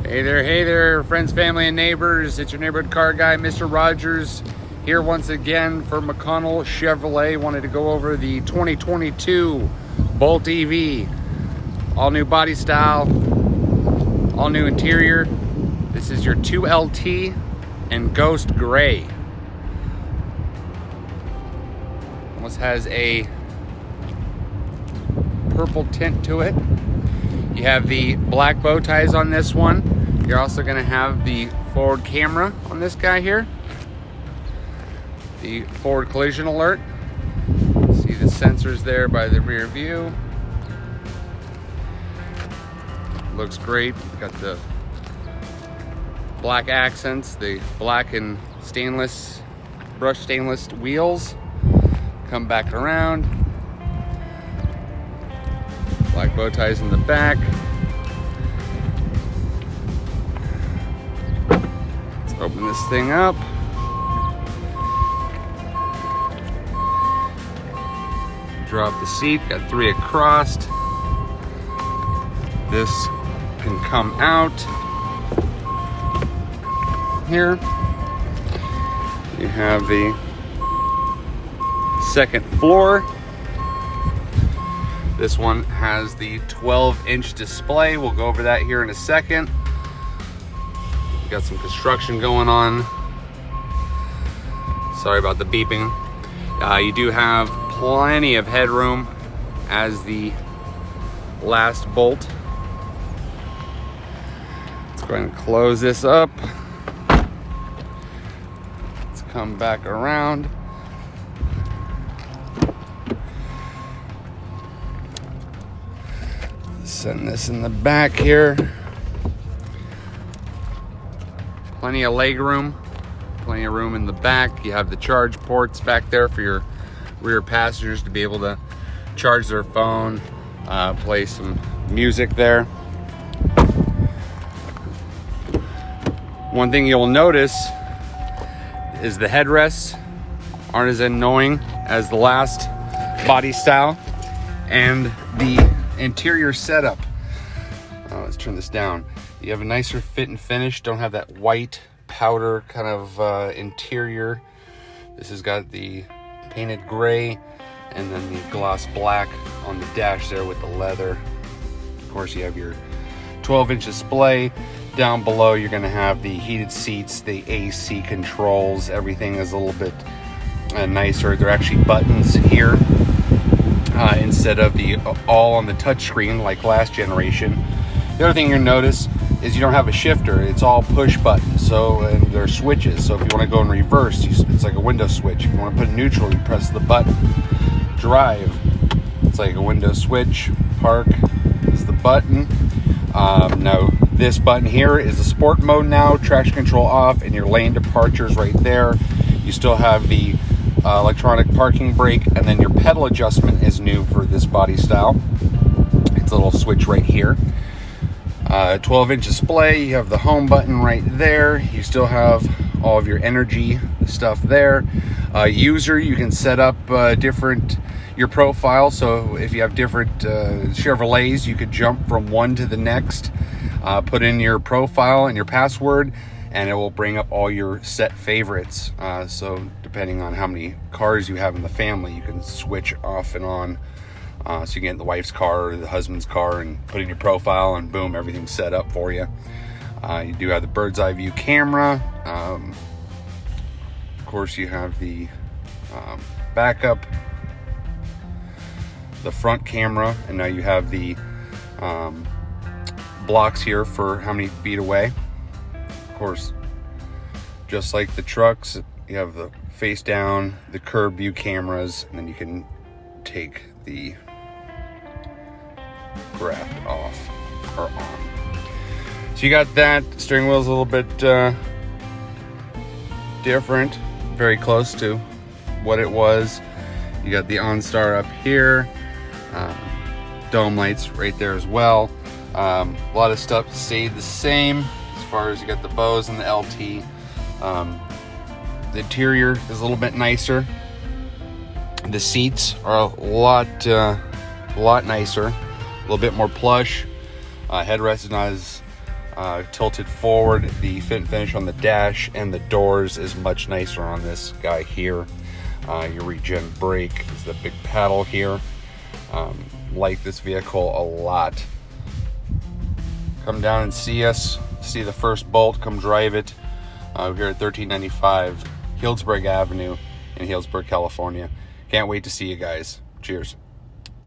Hey there, friends, family, and neighbors. It's your neighborhood car guy, Mr. Rogers, here once again for McConnell Chevrolet. Wanted to go over the 2022 Bolt EV. All new body style, all new interior. This is your 2LT and Ghost Gray. Almost has a purple tint to it. You have the black bow ties on this one. You're also going to have the forward camera on this guy here. The forward collision alert. See the sensors there by the rear view. Looks great. Got the black accents, the black and stainless, brushed stainless wheels. Come back around. Black bow ties in the back. Let's open this thing up. Drop the seat, got 3 across. This can come out here. You have the second floor. This one has the 12-inch display. We'll go over that here in a second. Got some construction going on. Sorry about the beeping. You do have plenty of headroom as the last Bolt. Let's go ahead and close this up. Let's come back around. Send this in the back here. Plenty of leg room, plenty of room in the back. You have the charge ports back there for your rear passengers to be able to charge their phone, play some music there. One thing you'll notice is the headrests aren't as annoying as the last body style, and the interior setup. Let's turn this down. You have a nicer fit and finish. Don't have that white powder kind of interior. This has got the painted gray and then the gloss black on the dash there with the leather. Of course, you have your 12-inch display. Down below, you're going to have the heated seats, the AC controls. Everything is a little bit nicer. There are actually buttons here. Instead of the all on the touchscreen like last generation. The other thing you'll notice is you don't have a shifter. It's all push buttons. So, and there are switches. So if you want to go in reverse, it's like a window switch. If you want to put it neutral, you press the button. Drive, it's like a window switch. Park is the button. Now this button here is the sport mode now. Traction control off, and your lane departures right there. You still have the electronic parking brake, and then your pedal adjustment is new for this body style. It's a little switch right here. 12-inch display. You have the home button right there. You still have all of your energy stuff there. User, you can set up your profile. So if you have different Chevrolets, you could jump from one to the next. Put in your profile and your password, and it will bring up all your set favorites. So depending on how many cars you have in the family, you can switch off and on. So you can get in the wife's car or the husband's car and put in your profile, and boom, everything's set up for you. You do have the bird's eye view camera. Of course, you have the backup, the front camera, and now you have the blocks here for how many feet away. Of course, just like the trucks, you have the face down, the curb view cameras, and then you can take the graft off or on. So you got that. Steering wheel's a little bit different, very close to what it was. You got the OnStar up here, dome lights right there as well. A lot of stuff stayed the same as far as you got the Bose and the LT. The interior is a little bit nicer. The seats are a lot nicer, a little bit more plush. Headrest is not as tilted forward. The fit and finish on the dash and the doors is much nicer on this guy here. Your regen brake is the big paddle here. Like this vehicle a lot. Come down and see us. See the first bolt. Come drive it. Here at 1395 Healdsburg Avenue in Healdsburg, California. Can't wait to see you guys. Cheers.